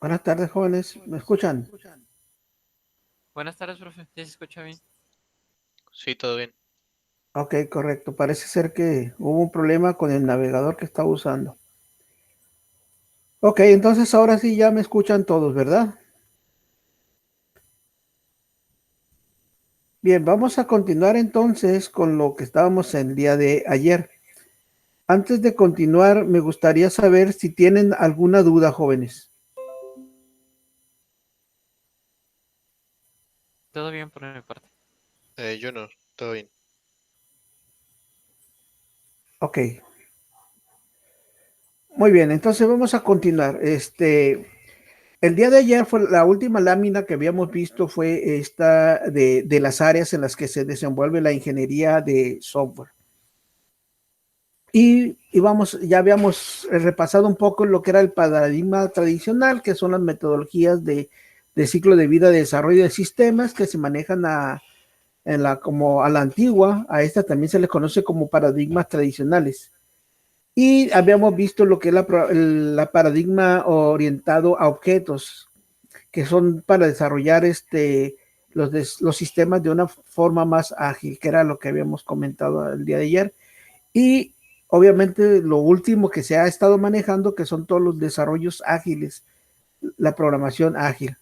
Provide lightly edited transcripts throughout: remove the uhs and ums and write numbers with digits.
Buenas tardes, jóvenes. ¿Me escuchan? Buenas tardes, profe. ¿Sí se escucha bien? Sí, todo bien. Ok, correcto. Parece ser que hubo un problema con el navegador que estaba usando. Ok, entonces ahora sí ya me escuchan todos, ¿verdad? Bien, vamos a continuar entonces con lo que estábamos en el día de ayer. Antes de continuar, me gustaría saber si tienen alguna duda, jóvenes. Todo bien por mi parte. Yo no, todo bien. Ok, muy bien, entonces vamos a continuar. El día de ayer fue la última lámina que habíamos visto fue esta de las áreas en las que se desenvuelve la ingeniería de software. Y vamos, ya habíamos repasado un poco lo que era el paradigma tradicional, que son las metodologías de ciclo de vida de desarrollo de sistemas que se manejan como a la antigua. A esta también se les conoce como paradigmas tradicionales. Y habíamos visto lo que es la paradigma orientado a objetos, que son para desarrollar los sistemas de una forma más ágil, que era lo que habíamos comentado el día de ayer. Y obviamente lo último que se ha estado manejando, que son todos los desarrollos ágiles, la programación ágil.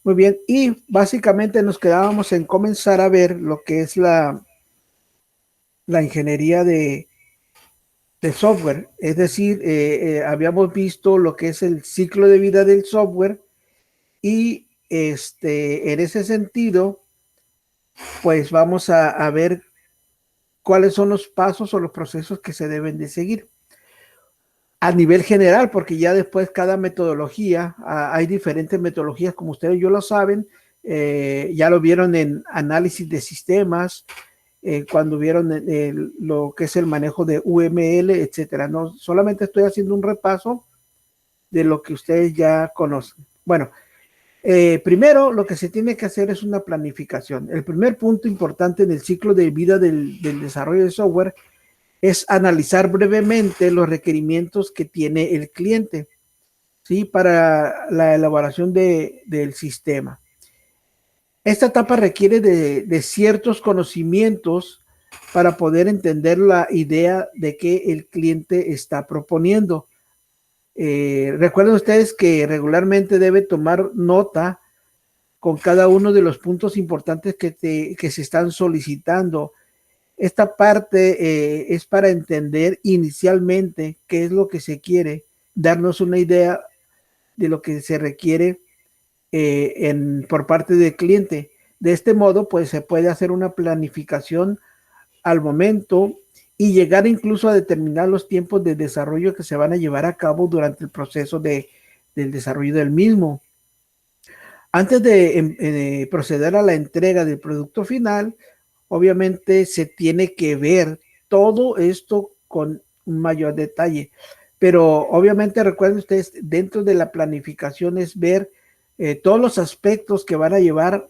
Muy bien, y básicamente nos quedábamos en comenzar a ver lo que es la ingeniería de software, es decir, habíamos visto lo que es el ciclo de vida del software y en ese sentido, pues vamos a ver cuáles son los pasos o los procesos que se deben de seguir a nivel general, porque ya después cada metodología, hay diferentes metodologías, como ustedes yo lo saben, ya lo vieron en análisis de sistemas, cuando vieron lo que es el manejo de UML, etcétera. No, solamente estoy haciendo un repaso de lo que ustedes ya conocen. Bueno, primero lo que se tiene que hacer es una planificación. El primer punto importante en el ciclo de vida del desarrollo de software es analizar brevemente los requerimientos que tiene el cliente, ¿sí? Para la elaboración del sistema. Esta etapa requiere de ciertos conocimientos para poder entender la idea de que el cliente está proponiendo. Recuerden ustedes que regularmente debe tomar nota con cada uno de los puntos importantes que se están solicitando. Esta parte es para entender inicialmente qué es lo que se quiere, darnos una idea de lo que se requiere por parte del cliente. De este modo, pues se puede hacer una planificación al momento y llegar incluso a determinar los tiempos de desarrollo que se van a llevar a cabo durante el proceso del desarrollo del mismo. Antes de proceder a la entrega del producto final, obviamente se tiene que ver todo esto con un mayor detalle. Pero obviamente recuerden ustedes, dentro de la planificación es ver todos los aspectos que van a llevar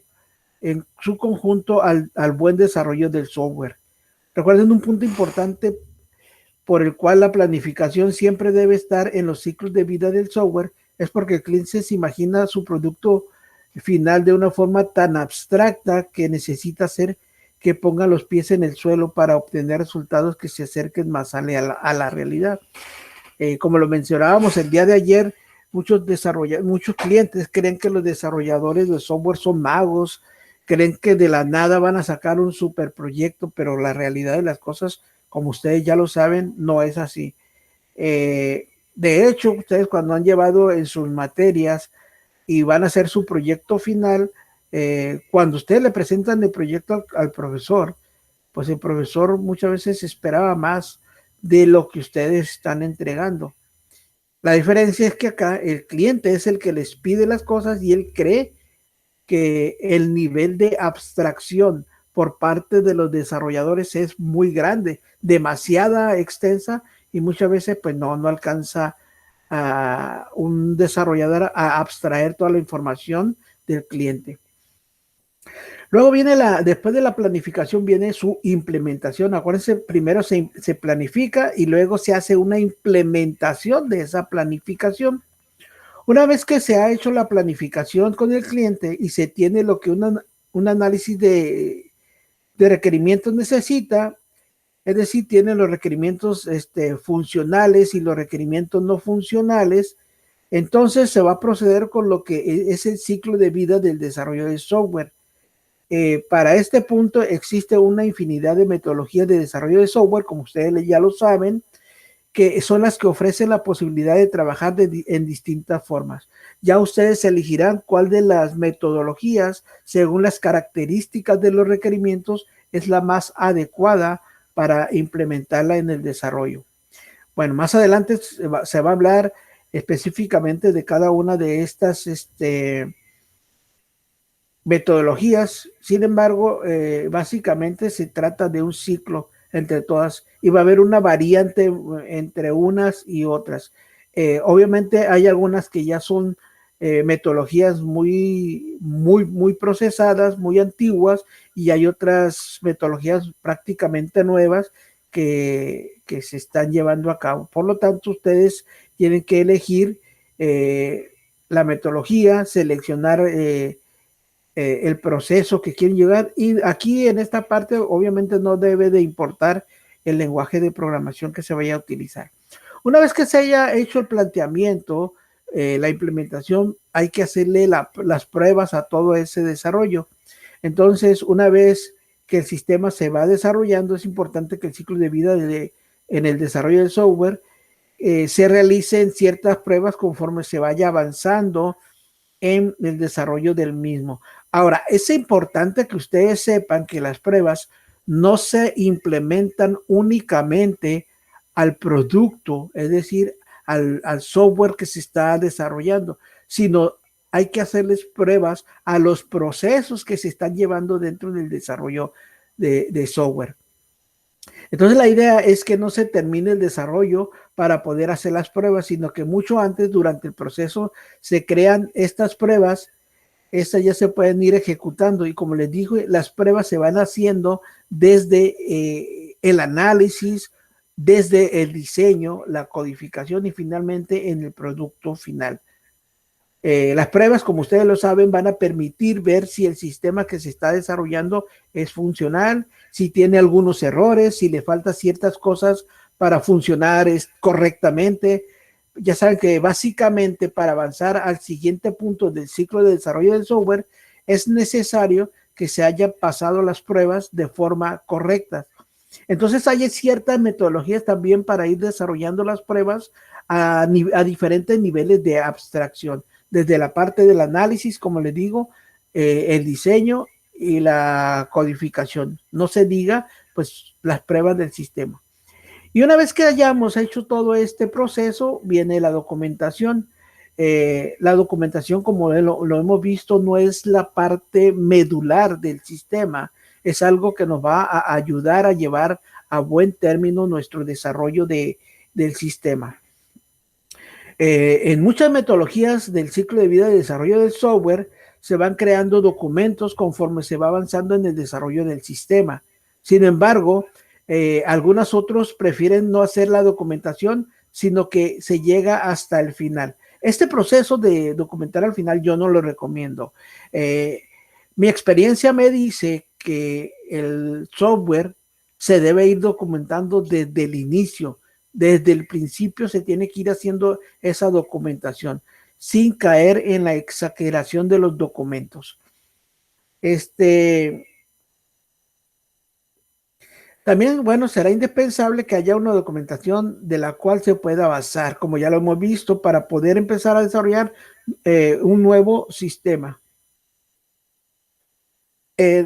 en su conjunto al buen desarrollo del software. Recuerden un punto importante por el cual la planificación siempre debe estar en los ciclos de vida del software, es porque el cliente se imagina su producto final de una forma tan abstracta que necesita hacer que ponga los pies en el suelo para obtener resultados que se acerquen más a la realidad. Como lo mencionábamos el día de ayer, muchos clientes creen que los desarrolladores de software son magos, creen que de la nada van a sacar un super proyecto, pero la realidad de las cosas, como ustedes ya lo saben, no es así. De hecho, ustedes cuando han llevado en sus materias y van a hacer su proyecto final, cuando ustedes le presentan el proyecto al profesor, pues el profesor muchas veces esperaba más de lo que ustedes están entregando. La diferencia es que acá el cliente es el que les pide las cosas y él cree que el nivel de abstracción por parte de los desarrolladores es muy grande, demasiada extensa y muchas veces pues no alcanza a un desarrollador a abstraer toda la información del cliente. Luego viene después de la planificación viene su implementación. Acuérdense, primero se planifica y luego se hace una implementación de esa planificación. Una vez que se ha hecho la planificación con el cliente y se tiene lo que un análisis de requerimientos necesita, es decir, tiene los requerimientos funcionales y los requerimientos no funcionales, entonces se va a proceder con lo que es el ciclo de vida del desarrollo del software. Para este punto existe una infinidad de metodologías de desarrollo de software, como ustedes ya lo saben, que son las que ofrecen la posibilidad de trabajar en distintas formas. Ya ustedes elegirán cuál de las metodologías, según las características de los requerimientos, es la más adecuada para implementarla en el desarrollo. Bueno, más adelante se va a hablar específicamente de cada una de estas metodologías. Sin embargo, básicamente se trata de un ciclo entre todas y va a haber una variante entre unas y otras. Obviamente hay algunas que ya son metodologías muy procesadas, muy antiguas, y hay otras metodologías prácticamente nuevas que se están llevando a cabo. Por lo tanto, ustedes tienen que elegir la metodología, seleccionar el proceso que quieren llevar, y aquí en esta parte obviamente no debe de importar el lenguaje de programación que se vaya a utilizar. Una vez que se haya hecho el planteamiento, la implementación, hay que hacerle las pruebas a todo ese desarrollo. Entonces, una vez que el sistema se va desarrollando, es importante que el ciclo de vida en el desarrollo del software se realicen ciertas pruebas conforme se vaya avanzando en el desarrollo del mismo. Ahora, es importante que ustedes sepan que las pruebas no se implementan únicamente al producto, es decir, al software que se está desarrollando, sino hay que hacerles pruebas a los procesos que se están llevando dentro del desarrollo de software. Entonces la idea es que no se termine el desarrollo para poder hacer las pruebas, sino que mucho antes, durante el proceso, se crean estas pruebas. Estas ya se pueden ir ejecutando, y como les dije, las pruebas se van haciendo desde el análisis, desde el diseño, la codificación y finalmente en el producto final. Las pruebas, como ustedes lo saben, van a permitir ver si el sistema que se está desarrollando es funcional, si tiene algunos errores, si le faltan ciertas cosas para funcionar correctamente. Ya saben que básicamente para avanzar al siguiente punto del ciclo de desarrollo del software es necesario que se hayan pasado las pruebas de forma correcta. Entonces hay ciertas metodologías también para ir desarrollando las pruebas a diferentes niveles de abstracción, desde la parte del análisis, como les digo, el diseño y la codificación. No se diga, pues, las pruebas del sistema. Y una vez que hayamos hecho todo este proceso, viene la documentación. La documentación, como lo hemos visto, no es la parte medular del sistema, es algo que nos va a ayudar a llevar a buen término nuestro desarrollo del sistema. En muchas metodologías del ciclo de vida de desarrollo del software se van creando documentos conforme se va avanzando en el desarrollo del sistema. Sin embargo, algunos otros prefieren no hacer la documentación, sino que se llega hasta el final. Este proceso de documentar al final yo no lo recomiendo. Mi experiencia me dice que el software se debe ir documentando desde el inicio. Desde el principio se tiene que ir haciendo esa documentación sin caer en la exageración de los documentos. También, bueno, será indispensable que haya una documentación de la cual se pueda basar, como ya lo hemos visto, para poder empezar a desarrollar un nuevo sistema.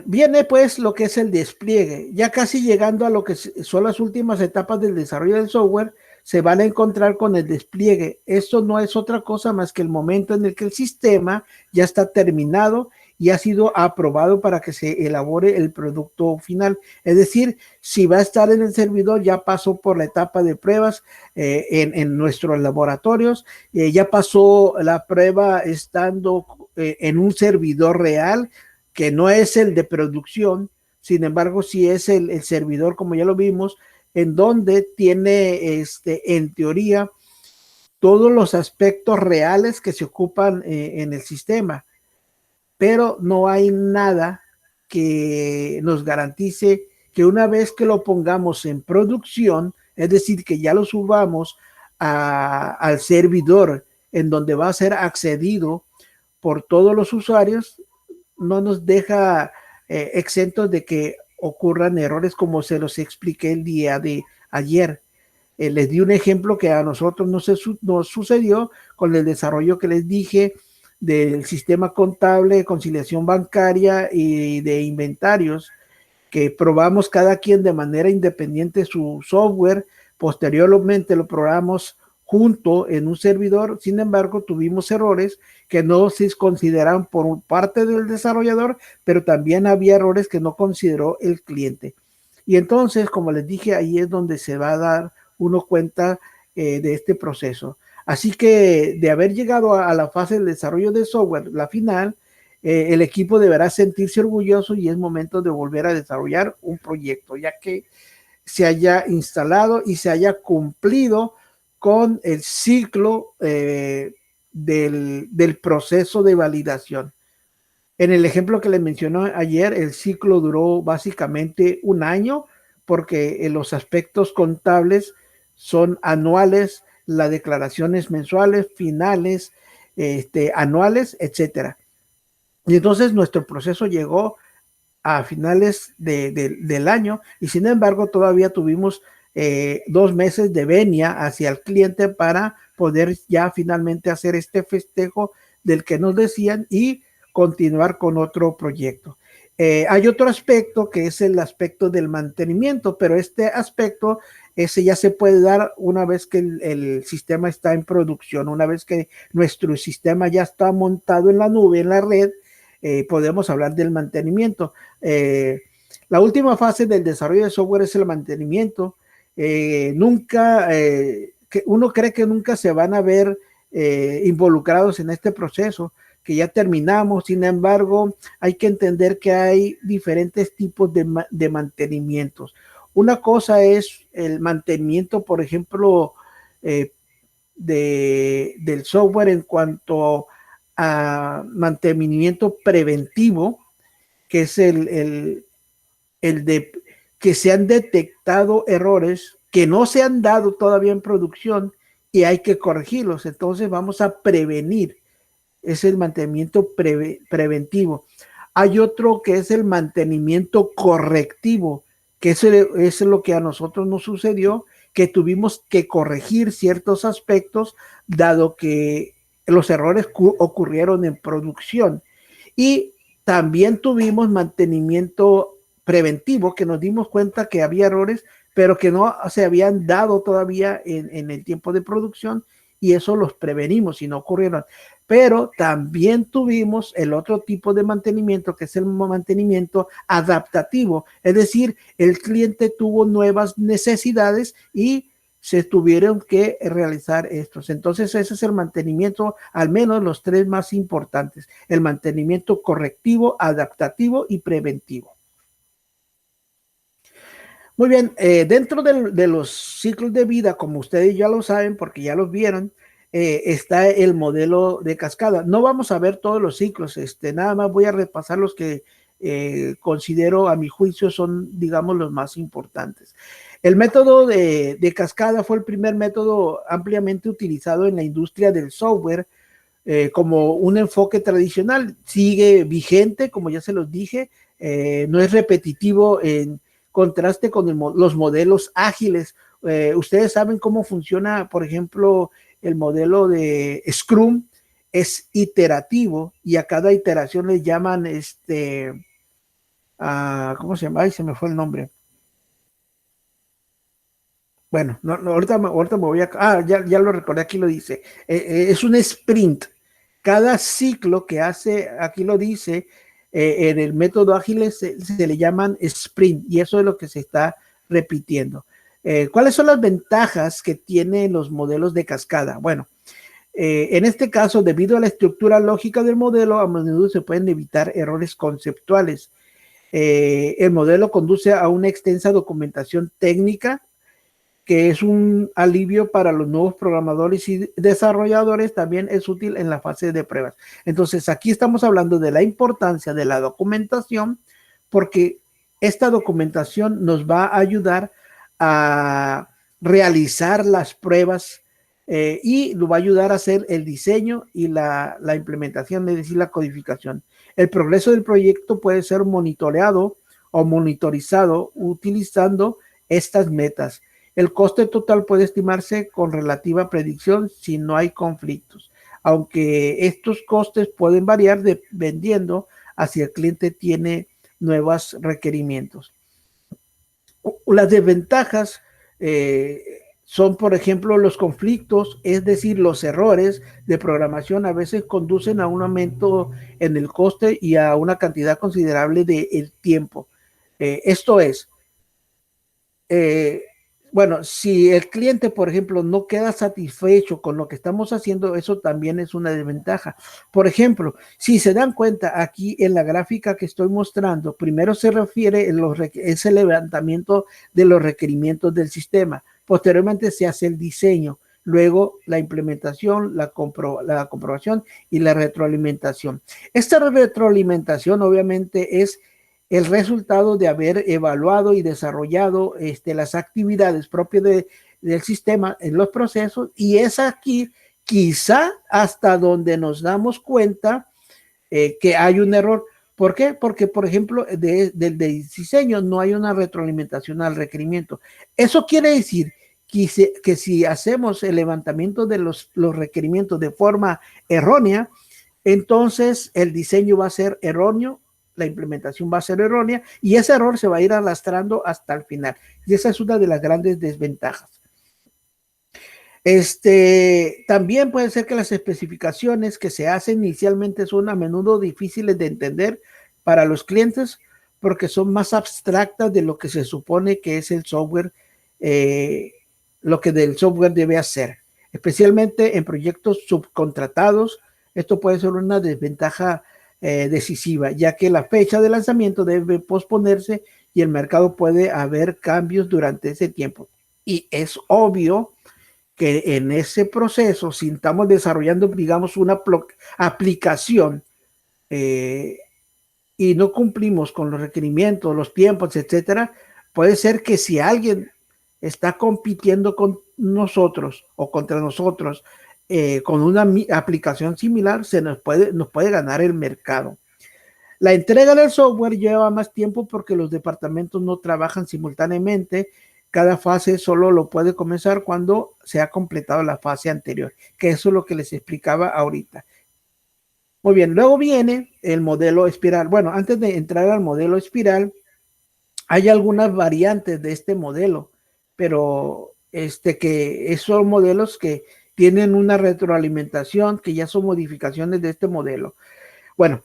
Viene pues lo que es el despliegue. Ya casi llegando a lo que son las últimas etapas del desarrollo del software, se van a encontrar con el despliegue. Esto no es otra cosa más que el momento en el que el sistema ya está terminado y ha sido aprobado para que se elabore el producto final. Es decir, si va a estar en el servidor, ya pasó por la etapa de pruebas en nuestros laboratorios, ya pasó la prueba estando en un servidor real, que no es el de producción, sin embargo, sí es el servidor, como ya lo vimos, en donde tiene, en teoría, todos los aspectos reales que se ocupan en el sistema, pero no hay nada que nos garantice que una vez que lo pongamos en producción, es decir, que ya lo subamos al servidor en donde va a ser accedido por todos los usuarios, no nos deja exentos de que ocurran errores como se los expliqué el día de ayer. Les di un ejemplo que a nosotros nos sucedió con el desarrollo que les dije del sistema contable, conciliación bancaria y de inventarios, que probamos cada quien de manera independiente su software, posteriormente lo probamos junto en un servidor. Sin embargo, tuvimos errores que no se consideraron por parte del desarrollador, pero también había errores que no consideró el cliente. Y entonces, como les dije, ahí es donde se va a dar uno cuenta de este proceso. Así que de haber llegado a la fase del desarrollo de software, la final, el equipo deberá sentirse orgulloso y es momento de volver a desarrollar un proyecto, ya que se haya instalado y se haya cumplido con el ciclo del proceso de validación. En el ejemplo que les mencionó ayer, el ciclo duró básicamente un año, porque los aspectos contables son anuales, las declaraciones mensuales, finales, anuales, etcétera. Y entonces nuestro proceso llegó a finales del año y sin embargo todavía tuvimos 2 meses de venia hacia el cliente para poder ya finalmente hacer este festejo del que nos decían y continuar con otro proyecto. Hay otro aspecto que es el aspecto del mantenimiento, pero este aspecto ese ya se puede dar una vez que el sistema está en producción, una vez que nuestro sistema ya está montado en la nube, en la red. Podemos hablar del mantenimiento. La última fase del desarrollo de software es el mantenimiento. Uno cree que nunca se van a ver involucrados en este proceso, que ya terminamos. Sin embargo, hay que entender que hay diferentes tipos de mantenimientos. Una cosa es el mantenimiento, por ejemplo, del software en cuanto a mantenimiento preventivo, que es el de que se han detectado errores que no se han dado todavía en producción y hay que corregirlos. Entonces vamos a prevenir. Es el mantenimiento preventivo. Hay otro que es el mantenimiento correctivo, que es lo que a nosotros nos sucedió, que tuvimos que corregir ciertos aspectos dado que los errores ocurrieron en producción. Y también tuvimos mantenimiento preventivo, que nos dimos cuenta que había errores, pero que no se habían dado todavía en el tiempo de producción, y eso los prevenimos y no ocurrieron. Pero también tuvimos el otro tipo de mantenimiento, que es el mantenimiento adaptativo, es decir, el cliente tuvo nuevas necesidades y se tuvieron que realizar estos. Entonces ese es el mantenimiento, al menos los 3 más importantes: el mantenimiento correctivo, adaptativo y preventivo. Muy bien, dentro de los ciclos de vida, como ustedes ya lo saben porque ya los vieron, está el modelo de cascada. No vamos a ver todos los ciclos, nada más voy a repasar los que considero a mi juicio son, digamos, los más importantes. El método de cascada fue el primer método ampliamente utilizado en la industria del software como un enfoque tradicional. Sigue vigente, como ya se los dije, no es repetitivo en contraste con los modelos ágiles. Ustedes saben cómo funciona, por ejemplo, el modelo de Scrum. Es iterativo y a cada iteración le llaman ¿cómo se llama? Ay, se me fue el nombre. Bueno, ahorita me voy a... ya lo recordé, aquí lo dice. Es un sprint. Cada ciclo que hace, aquí lo dice, en el método ágil se le llaman sprint, y eso es lo que se está repitiendo. ¿Cuáles son las ventajas que tienen los modelos de cascada? Bueno, en este caso, debido a la estructura lógica del modelo, a menudo se pueden evitar errores conceptuales. El modelo conduce a una extensa documentación técnica que es un alivio para los nuevos programadores y desarrolladores, también es útil en la fase de pruebas. Entonces, aquí estamos hablando de la importancia de la documentación, porque esta documentación nos va a ayudar a realizar las pruebas y lo va a ayudar a hacer el diseño y la implementación, es decir, la codificación. El progreso del proyecto puede ser monitoreado o monitorizado utilizando estas metas. El coste total puede estimarse con relativa predicción si no hay conflictos, aunque estos costes pueden variar dependiendo a si el cliente tiene nuevos requerimientos. Las desventajas son, por ejemplo, los conflictos, es decir, los errores de programación a veces conducen a un aumento en el coste y a una cantidad considerable del tiempo. Esto es, bueno, si el cliente, por ejemplo, no queda satisfecho con lo que estamos haciendo, eso también es una desventaja. Por ejemplo, si se dan cuenta aquí en la gráfica que estoy mostrando, primero se refiere ese levantamiento de los requerimientos del sistema. Posteriormente se hace el diseño, luego la implementación, la comprobación y la retroalimentación. Esta retroalimentación obviamente es el resultado de haber evaluado y desarrollado las actividades propias del sistema en los procesos, y es aquí quizá hasta donde nos damos cuenta que hay un error. ¿Por qué? Porque, por ejemplo, del diseño no hay una retroalimentación al requerimiento. Eso quiere decir que si hacemos el levantamiento de los requerimientos de forma errónea, entonces el diseño va a ser erróneo, la implementación va a ser errónea y ese error se va a ir arrastrando hasta el final. Y esa es una de las grandes desventajas. También puede ser que las especificaciones que se hacen inicialmente son a menudo difíciles de entender para los clientes porque son más abstractas de lo que se supone que es el software, lo que del software debe hacer, especialmente en proyectos subcontratados. Esto puede ser una desventaja decisiva, ya que la fecha de lanzamiento debe posponerse y el mercado puede haber cambios durante ese tiempo. Y es obvio que en ese proceso, si estamos desarrollando, digamos, una aplicación y no cumplimos con los requerimientos, los tiempos, etcétera, puede ser que si alguien está compitiendo con nosotros o contra nosotros con una aplicación similar, nos puede ganar el mercado. La entrega del software lleva más tiempo porque los departamentos no trabajan simultáneamente. Cada fase solo lo puede comenzar cuando se ha completado la fase anterior, que eso es lo que les explicaba ahorita. Muy bien, luego viene el modelo espiral. Bueno, antes de entrar al modelo espiral, hay algunas variantes de este modelo, pero que son modelos que tienen una retroalimentación, que ya son modificaciones de este modelo. Bueno,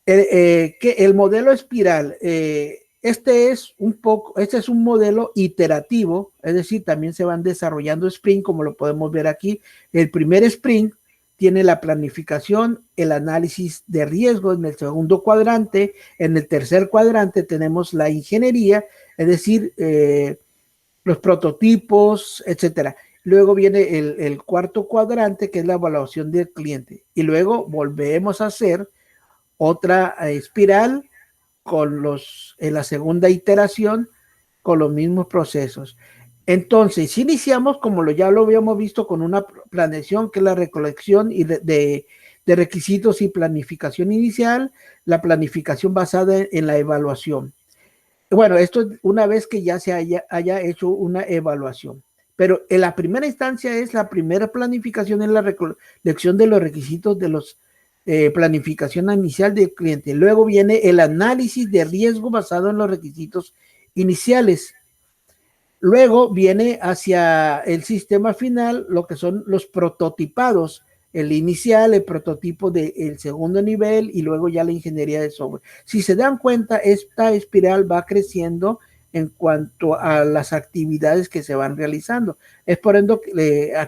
que el modelo espiral, este es un modelo iterativo, es decir, también se van desarrollando sprint, como lo podemos ver aquí. El primer sprint tiene la planificación, el análisis de riesgo en el segundo cuadrante. En el tercer cuadrante tenemos la ingeniería, es decir, los prototipos, etcétera. Luego viene el cuarto cuadrante, que es la evaluación del cliente. Y luego volvemos a hacer otra espiral en la segunda iteración con los mismos procesos. Entonces, si iniciamos, como ya lo habíamos visto, con una planeación, que es la recolección de requisitos y planificación inicial, la planificación basada en la evaluación. Bueno, esto una vez que ya se haya hecho una evaluación. Pero en la primera instancia es la primera planificación, en la recolección de los requisitos de los planificación inicial del cliente. Luego viene el análisis de riesgo basado en los requisitos iniciales. Luego viene hacia el sistema final lo que son los prototipados, el inicial, el prototipo del segundo nivel y luego ya la ingeniería de software. Si se dan cuenta, esta espiral va creciendo en cuanto a las actividades que se van realizando. Es por ende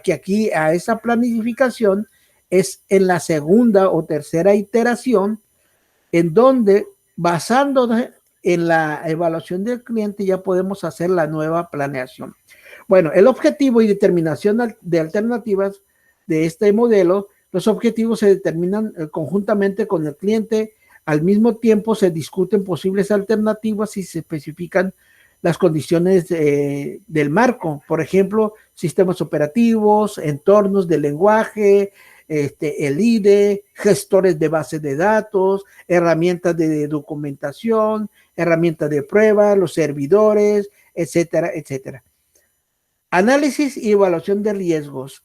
que aquí a esa planificación es en la segunda o tercera iteración, en donde basándonos en la evaluación del cliente ya podemos hacer la nueva planeación. Bueno, el objetivo y determinación de alternativas de este modelo, los objetivos se determinan conjuntamente con el cliente. Al mismo tiempo se discuten posibles alternativas y se especifican las condiciones del marco, por ejemplo, sistemas operativos, entornos de lenguaje, el IDE, gestores de base de datos, herramientas de documentación, herramientas de prueba, los servidores, etcétera, etcétera. Análisis y evaluación de riesgos.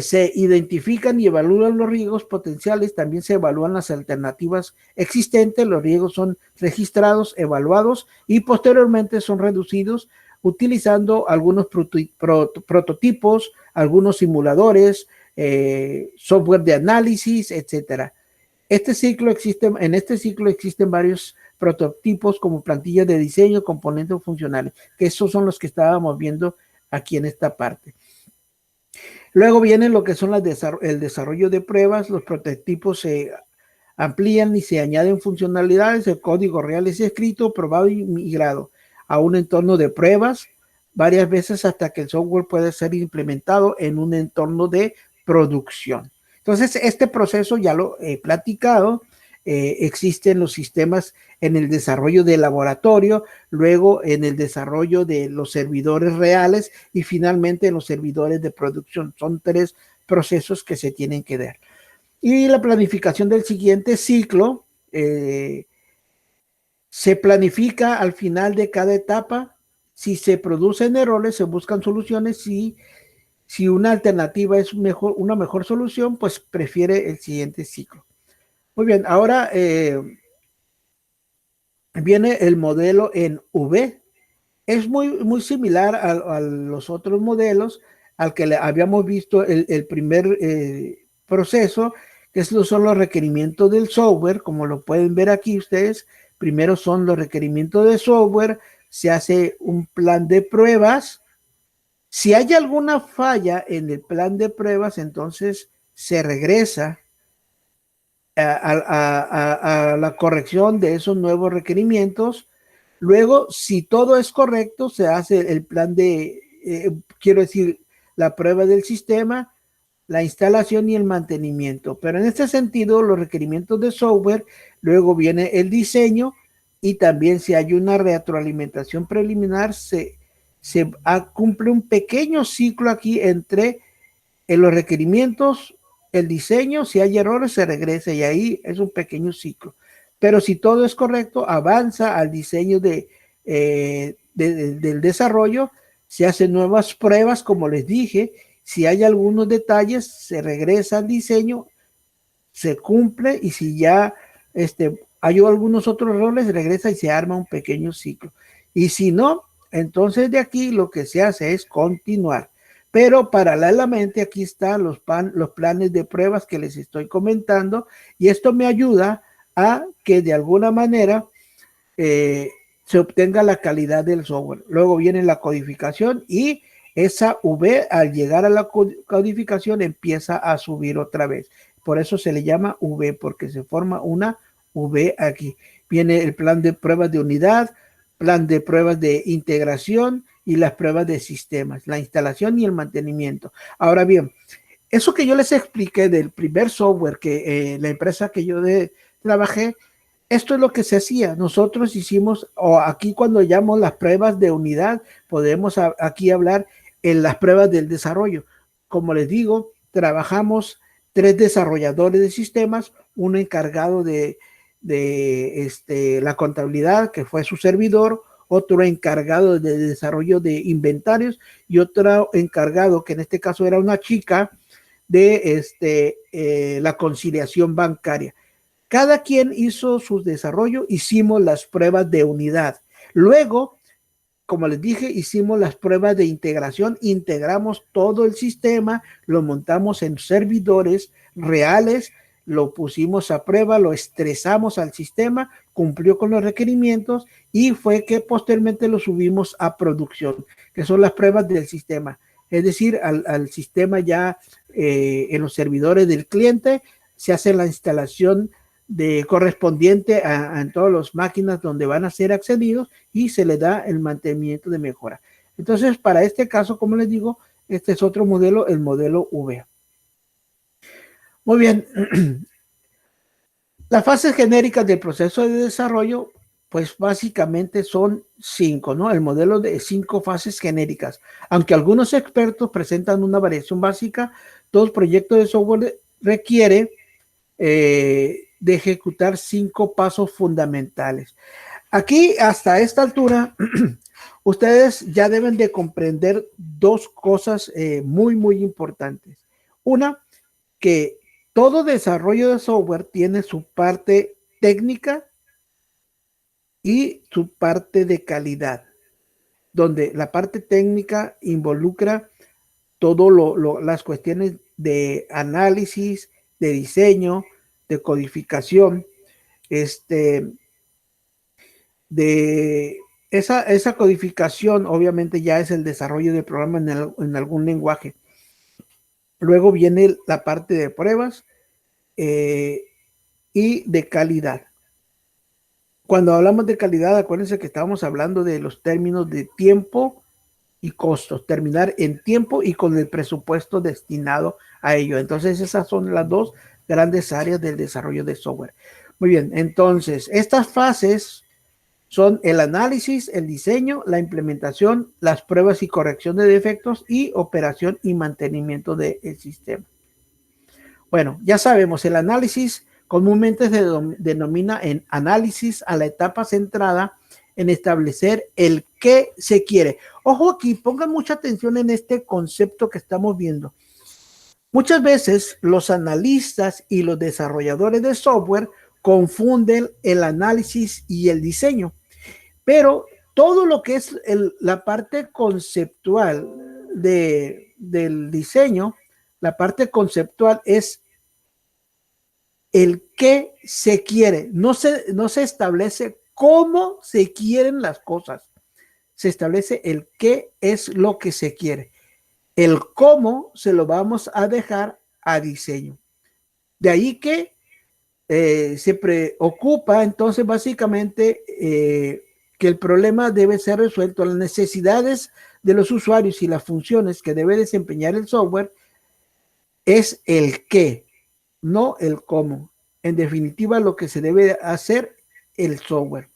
Se identifican y evalúan los riesgos potenciales, también se evalúan las alternativas existentes, los riesgos son registrados, evaluados y posteriormente son reducidos utilizando algunos prototipos, algunos simuladores, software de análisis, etcétera. En este ciclo existen varios prototipos como plantillas de diseño, componentes funcionales, que esos son los que estábamos viendo aquí en esta parte. Luego viene lo que son el desarrollo de pruebas, los prototipos se amplían y se añaden funcionalidades, el código real es escrito, probado y migrado a un entorno de pruebas varias veces hasta que el software pueda ser implementado en un entorno de producción. Entonces, este proceso ya lo he platicado. Existen los sistemas en el desarrollo de laboratorio, luego en el desarrollo de los servidores reales y finalmente en los servidores de producción. Son 3 procesos que se tienen que dar. Y la planificación del siguiente ciclo se planifica al final de cada etapa. Si se producen errores, se buscan soluciones. Si una alternativa es una mejor solución, pues prefiere el siguiente ciclo. Muy bien, ahora viene el modelo en V. Es muy similar a los otros modelos, al que habíamos visto el primer proceso, que son los requerimientos del software, como lo pueden ver aquí ustedes. Primero son los requerimientos de software, se hace un plan de pruebas. Si hay alguna falla en el plan de pruebas, entonces se regresa a la corrección de esos nuevos requerimientos. Luego, si todo es correcto, se hace el plan la prueba del sistema, la instalación y el mantenimiento. Pero en este sentido, los requerimientos de software, luego viene el diseño y también si hay una retroalimentación preliminar, se cumple un pequeño ciclo aquí entre los requerimientos, el diseño. Si hay errores se regresa y ahí es un pequeño ciclo, pero si todo es correcto avanza al diseño del desarrollo, se hacen nuevas pruebas como les dije. Si hay algunos detalles se regresa al diseño, se cumple, y si ya hay algunos otros errores, regresa y se arma un pequeño ciclo, y si no, entonces de aquí lo que se hace es continuar. Pero paralelamente aquí están los planes de pruebas que les estoy comentando, y esto me ayuda a que de alguna manera se obtenga la calidad del software. Luego viene la codificación y esa V al llegar a la codificación empieza a subir otra vez. Por eso se le llama V, porque se forma una V aquí. Viene el plan de pruebas de unidad, plan de pruebas de integración y las pruebas de sistemas, la instalación y el mantenimiento. Ahora bien, eso que yo les expliqué del primer software que la empresa que yo trabajé, esto es lo que se hacía. Nosotros hicimos, o aquí cuando llamamos las pruebas de unidad, podemos aquí hablar en las pruebas del desarrollo. Como les digo, trabajamos 3 desarrolladores de sistemas, uno encargado de la contabilidad, que fue su servidor, otro encargado de desarrollo de inventarios y otro encargado, que en este caso era una chica, de la conciliación bancaria. Cada quien hizo su desarrollo, hicimos las pruebas de unidad. Luego, como les dije, hicimos las pruebas de integración, integramos todo el sistema, lo montamos en servidores reales, lo pusimos a prueba, lo estresamos al sistema, cumplió con los requerimientos y fue que posteriormente lo subimos a producción, que son las pruebas del sistema. Es decir, al sistema ya en los servidores del cliente se hace la instalación correspondiente en todas las máquinas donde van a ser accedidos y se le da el mantenimiento de mejora. Entonces, para este caso, como les digo, este es otro modelo, el modelo V. Muy bien. Las fases genéricas del proceso de desarrollo, pues básicamente son 5, ¿no? El modelo de 5 fases genéricas. Aunque algunos expertos presentan una variación básica, todo proyecto de software requiere de ejecutar 5 pasos fundamentales. Aquí, hasta esta altura, ustedes ya deben de comprender 2 cosas muy importantes. Una, que todo desarrollo de software tiene su parte técnica y su parte de calidad, donde la parte técnica involucra todo las cuestiones de análisis, de diseño, de codificación, de esa codificación obviamente ya es el desarrollo del programa en algún lenguaje. Luego viene la parte de pruebas y de calidad. Cuando hablamos de calidad, acuérdense que estábamos hablando de los términos de tiempo y costos, terminar en tiempo y con el presupuesto destinado a ello. Entonces, esas son las 2 grandes áreas del desarrollo de software. Muy bien, entonces, estas fases son el análisis, el diseño, la implementación, las pruebas y corrección de defectos y operación y mantenimiento del sistema. Bueno, ya sabemos, el análisis comúnmente se denomina en análisis a la etapa centrada en establecer el qué se quiere. Ojo aquí, pongan mucha atención en este concepto que estamos viendo. Muchas veces los analistas y los desarrolladores de software confunden el análisis y el diseño, pero todo lo que es la parte conceptual del diseño, la parte conceptual es el qué se quiere. No se establece cómo se quieren las cosas. Se establece el qué es lo que se quiere. El cómo se lo vamos a dejar a diseño. De ahí que se preocupa entonces básicamente que el problema debe ser resuelto. Las necesidades de los usuarios y las funciones que debe desempeñar el software es el qué, no el cómo. En definitiva, lo que se debe hacer el software.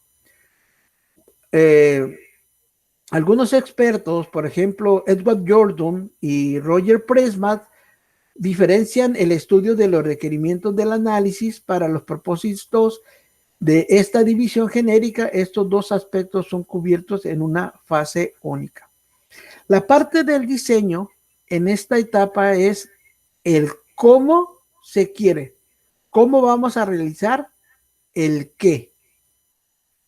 Algunos expertos, por ejemplo, Edward Jordan y Roger Pressman, diferencian el estudio de los requerimientos del análisis para los propósitos de esta división genérica. Estos 2 aspectos son cubiertos en una fase única. La parte del diseño en esta etapa es el cómo se quiere, cómo vamos a realizar el qué,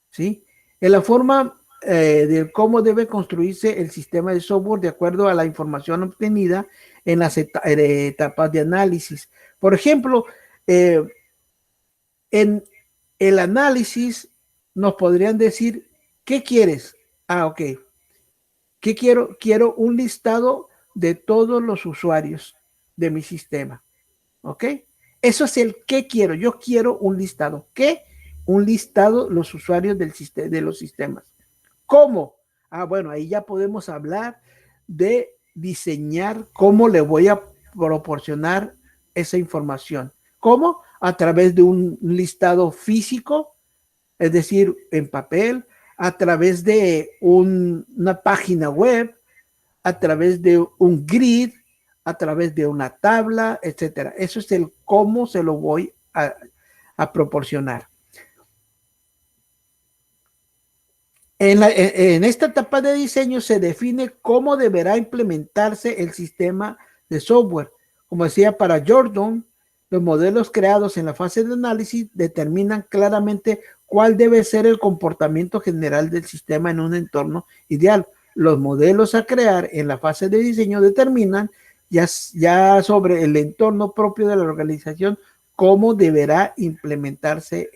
¿sí? En la forma de cómo debe construirse el sistema de software de acuerdo a la información obtenida en las etapas de análisis. Por ejemplo, en el análisis nos podrían decir, ¿qué quieres? Ok. ¿Qué quiero? Quiero un listado de todos los usuarios de mi sistema. ¿Ok? Eso es el qué quiero. Yo quiero un listado. ¿Qué? Un listado los usuarios de los sistemas. ¿Cómo? Bueno, ahí ya podemos hablar de diseñar cómo le voy a proporcionar esa información. ¿Cómo? A través de un listado físico, es decir, en papel, a través de una página web, a través de un grid, a través de una tabla, etcétera. Eso es el cómo se lo voy a proporcionar. En esta etapa de diseño se define cómo deberá implementarse el sistema de software. Como decía para Jordan, los modelos creados en la fase de análisis determinan claramente cuál debe ser el comportamiento general del sistema en un entorno ideal. Los modelos a crear en la fase de diseño determinan ya sobre el entorno propio de la organización cómo deberá implementarse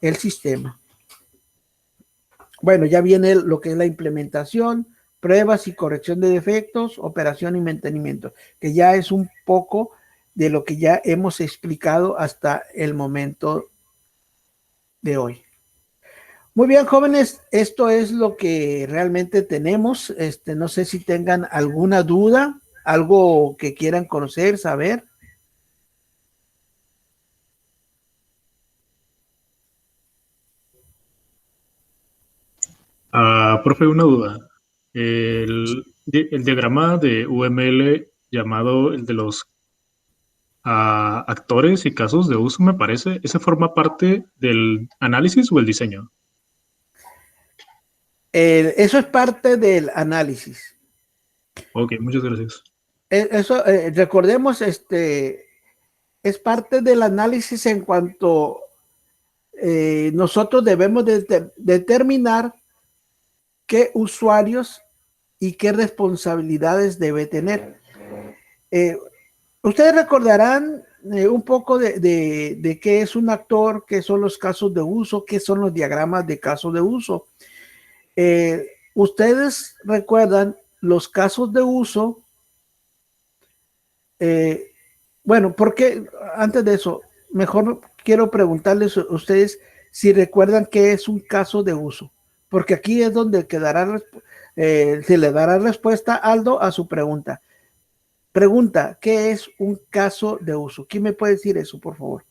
el sistema. Bueno, ya viene lo que es la implementación, pruebas y corrección de defectos, operación y mantenimiento, que ya es un poco de lo que ya hemos explicado hasta el momento de hoy. Muy bien, jóvenes, esto es lo que realmente tenemos. No sé si tengan alguna duda, algo que quieran conocer, saber. Profe, una duda. El diagrama de UML llamado el de los actores y casos de uso, me parece, ¿ese forma parte del análisis o el diseño? Eso es parte del análisis. Ok, muchas gracias. Eso, recordemos, es parte del análisis en cuanto nosotros debemos determinar qué usuarios y qué responsabilidades debe tener. Eh, Ustedes recordarán un poco de qué es un actor, qué son los casos de uso, qué son los diagramas de casos de uso. Ustedes recuerdan los casos de uso. eh, bueno, porque antes de eso, mejor quiero preguntarles a ustedes si recuerdan qué es un caso de uso, porque aquí es donde se le dará respuesta Aldo a su pregunta. Pregunta, ¿qué es un caso de uso? ¿Quién me puede decir eso, por favor?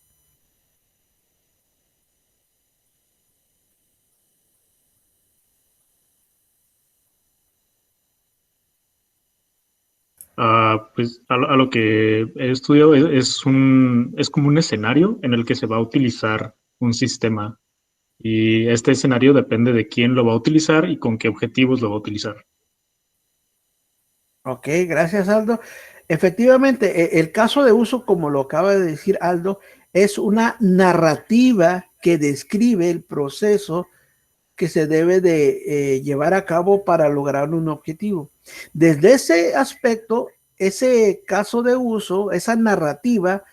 Pues a lo que he estudiado es como un escenario en el que se va a utilizar un sistema y este escenario depende de quién lo va a utilizar y con qué objetivos lo va a utilizar. Ok, gracias Aldo. Efectivamente, el caso de uso, como lo acaba de decir Aldo, es una narrativa que describe el proceso que se debe de llevar a cabo para lograr un objetivo. Desde ese aspecto, ese caso de uso, esa narrativa,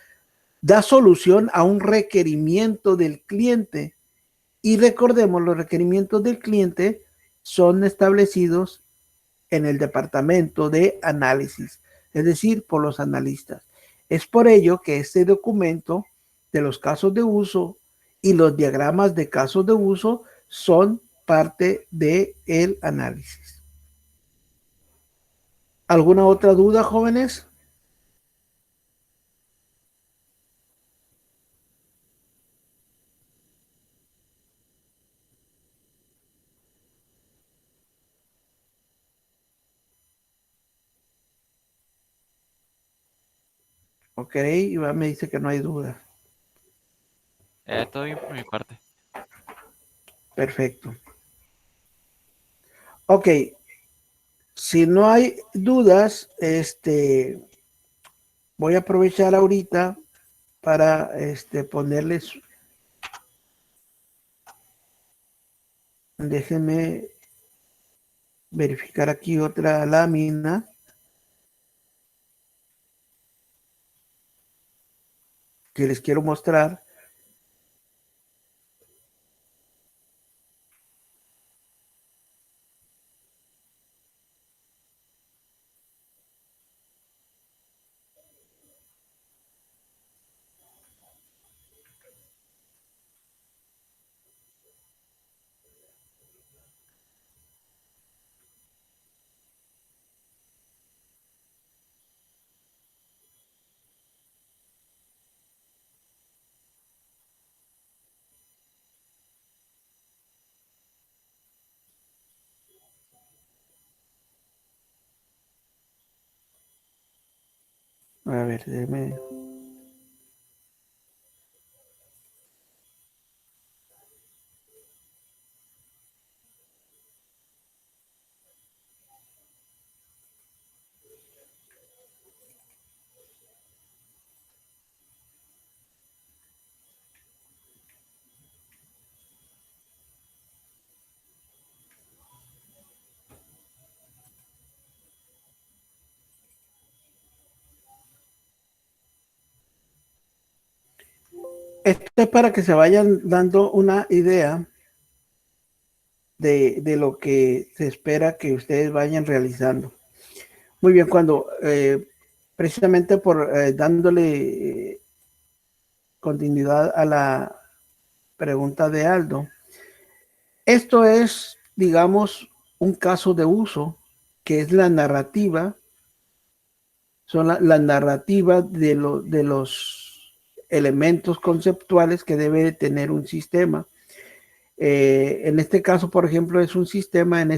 da solución a un requerimiento del cliente. Y recordemos, los requerimientos del cliente son establecidos en el departamento de análisis, es decir, por los analistas. Es por ello que este documento de los casos de uso y los diagramas de casos de uso son parte del análisis. ¿Alguna otra duda, jóvenes? Ok, Iván me dice que no hay duda. Todo bien por mi parte. Perfecto. Ok, si no hay dudas, voy a aprovechar ahorita para ponerles, déjenme verificar aquí otra lámina que les quiero mostrar. A ver, déjenme. Esto es para que se vayan dando una idea de lo que se espera que ustedes vayan realizando. Muy bien, cuando precisamente por dándole continuidad a la pregunta de Aldo, Esto es, digamos, un caso de uso, que es la narrativa, son la narrativa de los elementos conceptuales que debe de tener un sistema. En este caso, por ejemplo, es un sistema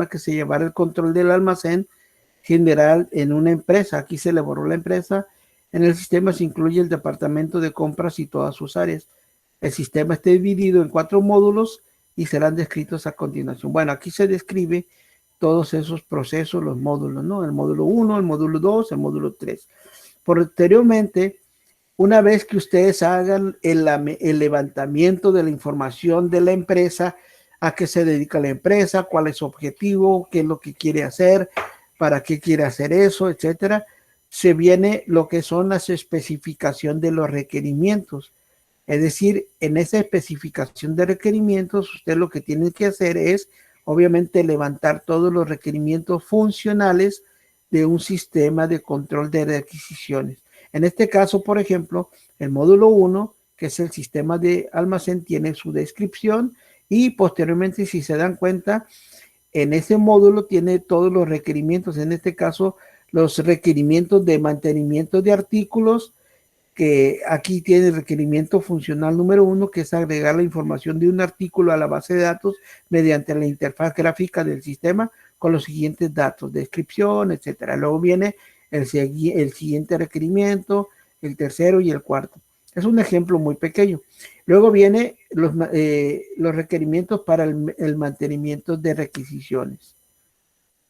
que se llevará el control del almacén general en una empresa. Aquí se elaboró la empresa. En el sistema se incluye el departamento de compras y todas sus áreas. El sistema está dividido en 4 módulos y serán descritos a continuación. Bueno, aquí se describe todos esos procesos, los módulos, ¿no? El módulo 1, el módulo 2, el módulo 3. Posteriormente, una vez que ustedes hagan el levantamiento de la información de la empresa, a qué se dedica la empresa, cuál es su objetivo, qué es lo que quiere hacer, para qué quiere hacer eso, etcétera, se viene lo que son las especificaciones de los requerimientos. Es decir, en esa especificación de requerimientos, usted lo que tiene que hacer es, obviamente, levantar todos los requerimientos funcionales de un sistema de control de requisiciones. En este caso, por ejemplo, el módulo 1, que es el sistema de almacén, tiene su descripción y posteriormente, si se dan cuenta, en ese módulo tiene todos los requerimientos, en este caso, los requerimientos de mantenimiento de artículos, que aquí tiene el requerimiento funcional número 1, que es agregar la información de un artículo a la base de datos mediante la interfaz gráfica del sistema con los siguientes datos, descripción, etcétera. Luego viene el siguiente requerimiento, el tercero y el cuarto. Es un ejemplo muy pequeño. Luego viene los requerimientos para el mantenimiento de requisiciones.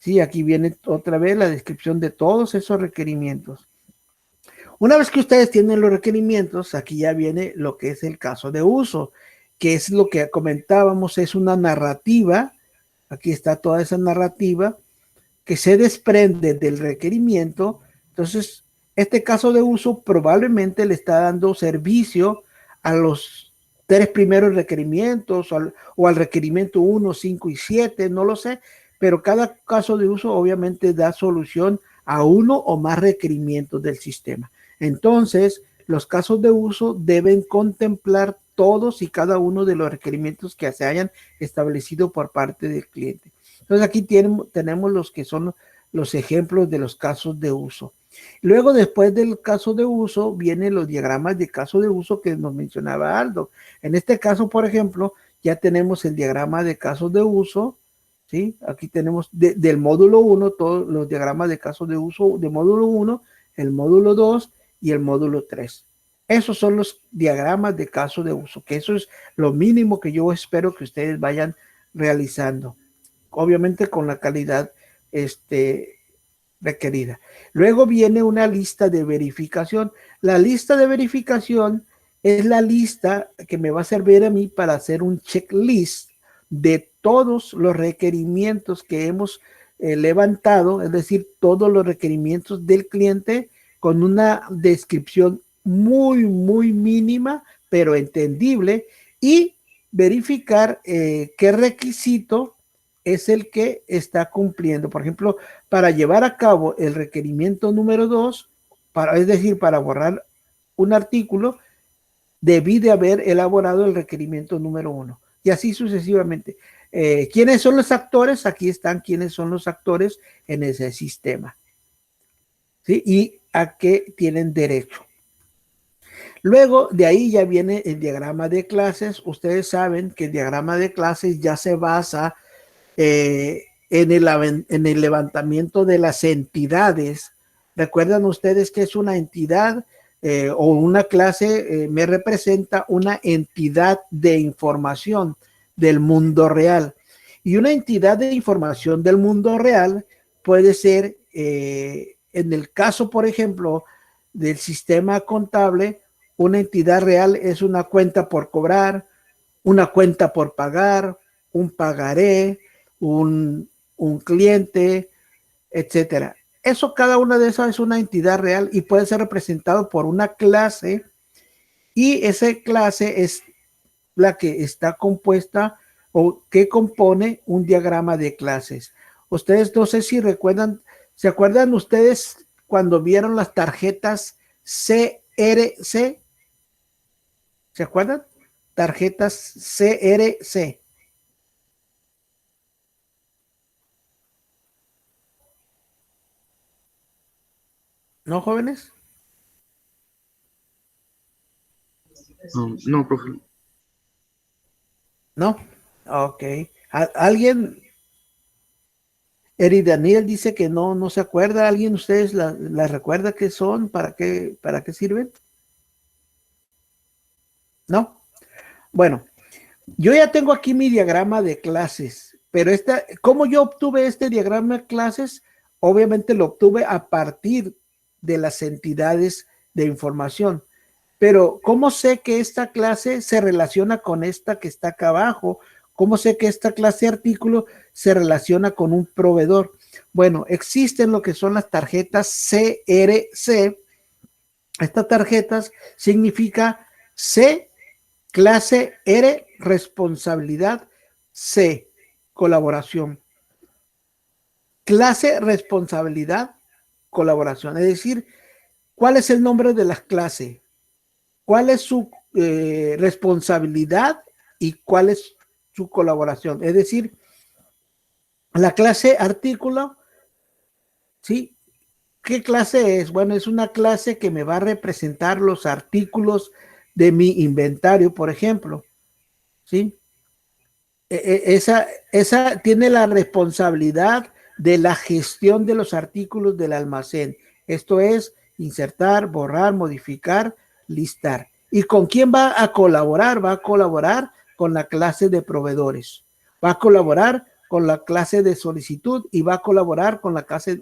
Sí, aquí viene otra vez la descripción de todos esos requerimientos. Una vez que ustedes tienen los requerimientos, aquí ya viene lo que es el caso de uso, que es lo que comentábamos, es una narrativa. Aquí está toda esa narrativa que se desprende del requerimiento. Entonces, este caso de uso probablemente le está dando servicio a los 3 primeros requerimientos o al requerimiento 1, 5 y 7, no lo sé, pero cada caso de uso obviamente da solución a uno o más requerimientos del sistema. Entonces, los casos de uso deben contemplar todos y cada uno de los requerimientos que se hayan establecido por parte del cliente. Entonces, aquí tenemos los que son los ejemplos de los casos de uso. Luego, después del caso de uso, vienen los diagramas de caso de uso que nos mencionaba Aldo. En este caso, por ejemplo, ya tenemos el diagrama de casos de uso, ¿sí? Aquí tenemos del módulo 1 todos los diagramas de casos de uso de módulo 1, el módulo 2 y el módulo 3. Esos son los diagramas de caso de uso, que eso es lo mínimo que yo espero que ustedes vayan realizando, obviamente con la calidad requerida. Luego viene una lista de verificación. La lista de verificación es la lista que me va a servir a mí para hacer un checklist de todos los requerimientos que hemos levantado, es decir, todos los requerimientos del cliente con una descripción muy, muy mínima, pero entendible, y verificar qué requisito es el que está cumpliendo. Por ejemplo, para llevar a cabo el requerimiento número 2, es decir, para borrar un artículo, debí de haber elaborado el requerimiento número 1 y así sucesivamente. ¿Quiénes son los actores? Aquí están quiénes son los actores en ese sistema, ¿sí? Y a qué tienen derecho. Luego de ahí ya viene el diagrama de clases. Ustedes saben que el diagrama de clases ya se basa en el levantamiento de las entidades. ¿Recuerdan ustedes que es una entidad o una clase? Me representa una entidad de información del mundo real. Y una entidad de información del mundo real puede ser, en el caso, por ejemplo, del sistema contable, una entidad real es una cuenta por cobrar, una cuenta por pagar, un pagaré, un cliente, etcétera. Eso, cada una de esas es una entidad real y puede ser representado por una clase, y esa clase es la que está compuesta o que compone un diagrama de clases. Ustedes, no sé si recuerdan, ¿se acuerdan ustedes cuando vieron las tarjetas CRC? ¿Se acuerdan? Tarjetas CRC. ¿No, jóvenes? No, no, profe. No. Ok. ¿Alguien? Eri Daniel dice que no se acuerda. ¿Alguien de ustedes la recuerda qué son? ¿Para qué sirven? ¿No? Bueno, yo ya tengo aquí mi diagrama de clases, pero ¿cómo yo obtuve este diagrama de clases? Obviamente lo obtuve a partir de las entidades de información. Pero ¿cómo sé que esta clase se relaciona con esta que está acá abajo? ¿Cómo sé que esta clase de artículo se relaciona con un proveedor? Bueno, existen lo que son las tarjetas CRC. Estas tarjetas significa C, clase, R, responsabilidad, C, colaboración. Clase, responsabilidad, colaboración. Es decir, ¿cuál es el nombre de la clase? ¿Cuál es su responsabilidad y cuál es su colaboración? Es decir, la clase artículo, ¿sí? ¿Qué clase es? Bueno, es una clase que me va a representar los artículos de mi inventario, por ejemplo, ¿sí? Esa tiene la responsabilidad de la gestión de los artículos del almacén. Esto es insertar, borrar, modificar, listar. ¿Y con quién va a colaborar? Va a colaborar con la clase de proveedores. Va a colaborar con la clase de solicitud y va a colaborar con la clase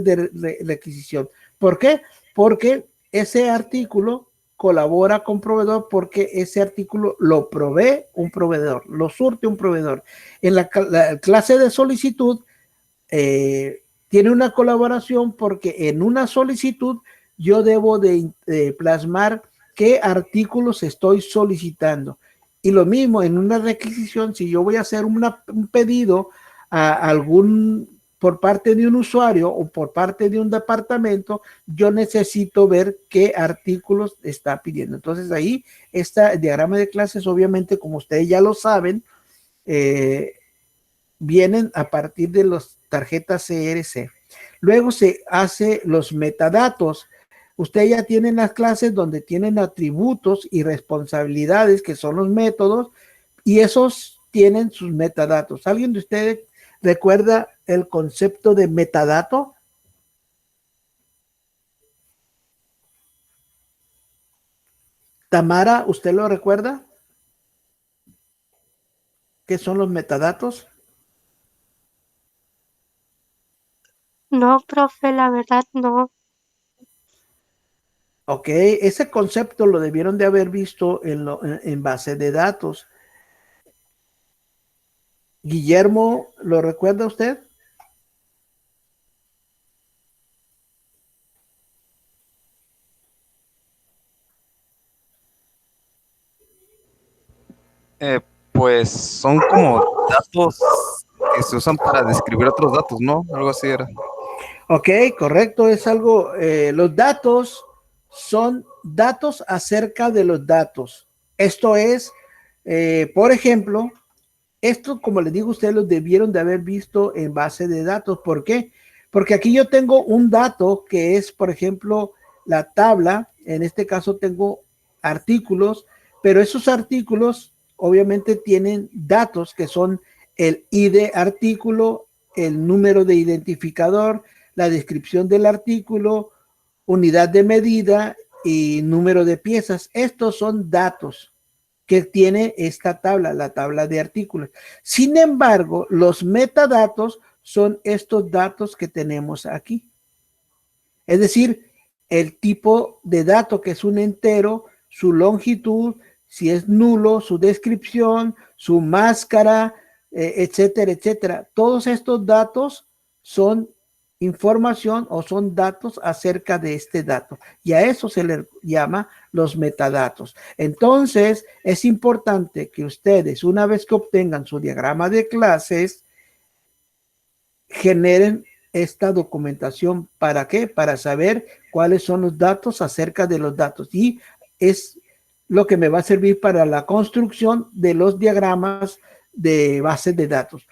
de requisición. ¿Por qué? Porque ese artículo colabora con proveedor porque ese artículo lo provee un proveedor, lo surte un proveedor. En la clase de solicitud tiene una colaboración porque en una solicitud yo debo de plasmar qué artículos estoy solicitando. Y lo mismo en una requisición, si yo voy a hacer un pedido a algún por parte de un usuario o por parte de un departamento, yo necesito ver qué artículos está pidiendo. Entonces ahí este diagrama de clases, obviamente, como ustedes ya lo saben, vienen a partir de las tarjetas CRC. Luego se hace los metadatos. Ustedes ya tienen las clases donde tienen atributos y responsabilidades, que son los métodos, y esos tienen sus metadatos. ¿Alguien de ustedes recuerda el concepto de metadato? Tamara, ¿usted lo recuerda? ¿Qué son los metadatos? No, profe, la verdad no. Ok, ese concepto lo debieron de haber visto en base de datos. Guillermo, ¿lo recuerda usted? Pues son como datos que se usan para describir otros datos, ¿no? Algo así era. Ok, correcto, es algo, los datos son datos acerca de los datos. Esto es, por ejemplo, esto, como les digo, ustedes los debieron de haber visto en base de datos. ¿Por qué? Porque aquí yo tengo un dato que es, por ejemplo, la tabla. En este caso tengo artículos, pero esos artículos obviamente tienen datos que son el ID artículo, el número de identificador, la descripción del artículo, unidad de medida y número de piezas. Estos son datos que tiene esta tabla, la tabla de artículos. Sin embargo, los metadatos son estos datos que tenemos aquí. Es decir, el tipo de dato que es un entero, su longitud, si es nulo, su descripción, su máscara, etcétera, etcétera. Todos estos datos son información o son datos acerca de este dato y a eso se le llama los metadatos. Entonces es importante que ustedes, una vez que obtengan su diagrama de clases, generen esta documentación. ¿Para qué? Para saber cuáles son los datos acerca de los datos, y es lo que me va a servir para la construcción de los diagramas de bases de datos.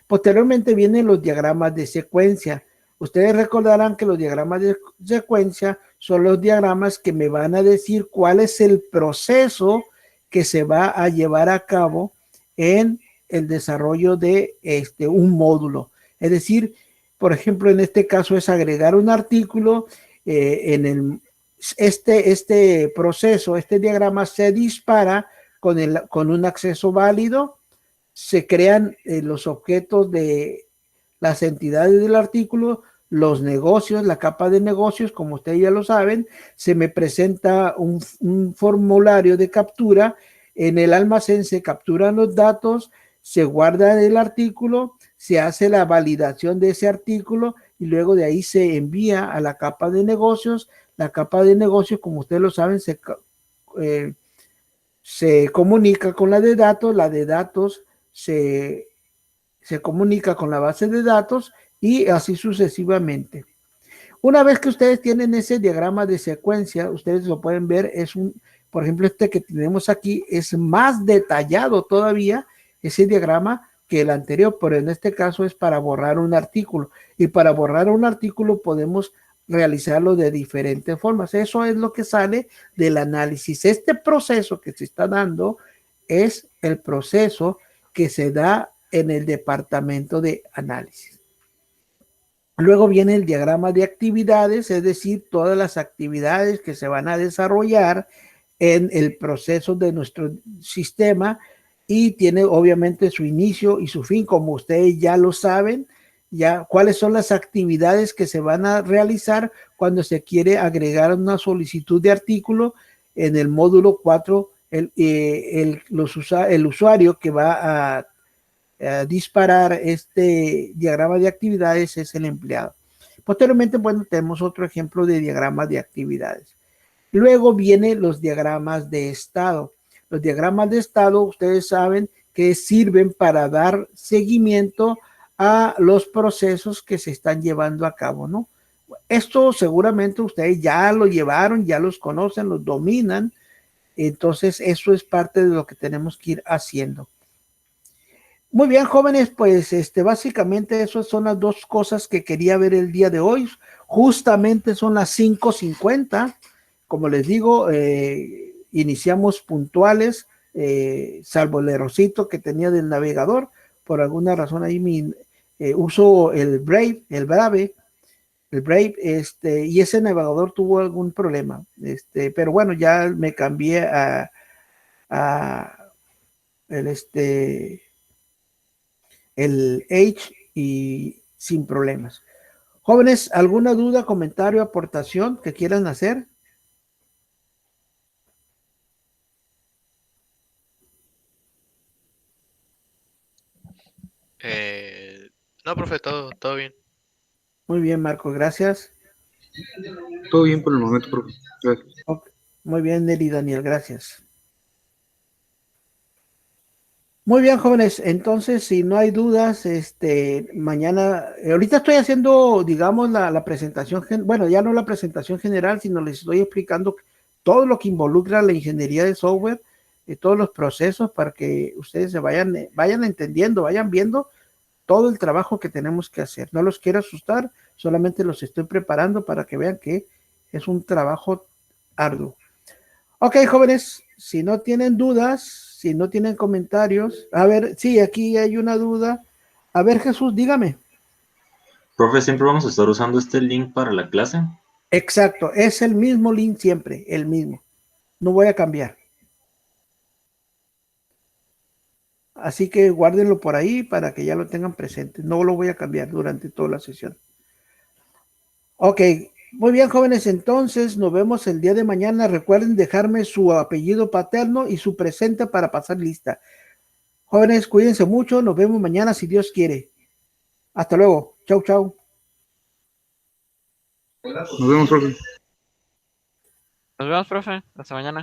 Posteriormente vienen los diagramas de secuencia. Ustedes recordarán que los diagramas de secuencia son los diagramas que me van a decir cuál es el proceso que se va a llevar a cabo en el desarrollo de un módulo. Es decir, por ejemplo, en este caso es agregar un artículo. Este proceso, este diagrama se dispara con un acceso válido. Se crean los objetos de las entidades del artículo, los negocios, la capa de negocios, como ustedes ya lo saben. Se me presenta un formulario de captura. En el almacén se capturan los datos, se guarda el artículo, se hace la validación de ese artículo y luego de ahí se envía a la capa de negocios. La capa de negocios, como ustedes lo saben, se comunica con la de datos se comunica con la base de datos y así sucesivamente. Una vez que ustedes tienen ese diagrama de secuencia, ustedes lo pueden ver, por ejemplo, este que tenemos aquí es más detallado todavía, ese diagrama, que el anterior, pero en este caso es para borrar un artículo. Y para borrar un artículo podemos realizarlo de diferentes formas. Eso es lo que sale del análisis. Este proceso que se está dando es el proceso que se da en el departamento de análisis. Luego viene el diagrama de actividades, es decir, todas las actividades que se van a desarrollar en el proceso de nuestro sistema y tiene obviamente su inicio y su fin, como ustedes ya lo saben. Ya, ¿cuáles son las actividades que se van a realizar cuando se quiere agregar una solicitud de artículo en el módulo 4? El usuario que va a disparar este diagrama de actividades es el empleado. Posteriormente, bueno, tenemos otro ejemplo de diagrama de actividades. Luego vienen los diagramas de estado. Los diagramas de estado, ustedes saben que sirven para dar seguimiento a los procesos que se están llevando a cabo, ¿no? Esto seguramente ustedes ya lo llevaron, ya los conocen, los dominan. Entonces, eso es parte de lo que tenemos que ir haciendo. Muy bien, jóvenes, pues básicamente esas son las dos cosas que quería ver el día de hoy. Justamente son las 5:50. Como les digo, iniciamos puntuales, salvo el errorcito que tenía del navegador. Por alguna razón ahí uso el Brave, y ese navegador tuvo algún problema. Pero bueno, ya me cambié a el Edge y sin problemas. Jóvenes, ¿alguna duda, comentario, aportación que quieran hacer? No, profe, todo bien. Muy bien, Marco, gracias. Todo bien por el momento, profe. Gracias. Okay. Muy bien, Nelly, Daniel, gracias. Muy bien, jóvenes, entonces si no hay dudas, mañana, ahorita estoy haciendo, digamos, la presentación, bueno, ya no la presentación general, sino les estoy explicando todo lo que involucra la ingeniería de software, todos los procesos para que ustedes se vayan entendiendo, vayan viendo todo el trabajo que tenemos que hacer. No los quiero asustar, solamente los estoy preparando para que vean que es un trabajo arduo. Ok, jóvenes, si no tienen dudas, si no tienen comentarios, a ver, sí, aquí hay una duda. A ver, Jesús, dígame. Profe, ¿siempre vamos a estar usando este link para la clase? Exacto, es el mismo link siempre, el mismo. No voy a cambiar. Así que guárdenlo por ahí para que ya lo tengan presente. No lo voy a cambiar durante toda la sesión. Ok, muy bien, jóvenes, entonces nos vemos el día de mañana. Recuerden dejarme su apellido paterno y su presente para pasar lista. Jóvenes, cuídense mucho. Nos vemos mañana si Dios quiere. Hasta luego. Chau, chau. Nos vemos, profe. Nos vemos, profe. Hasta mañana.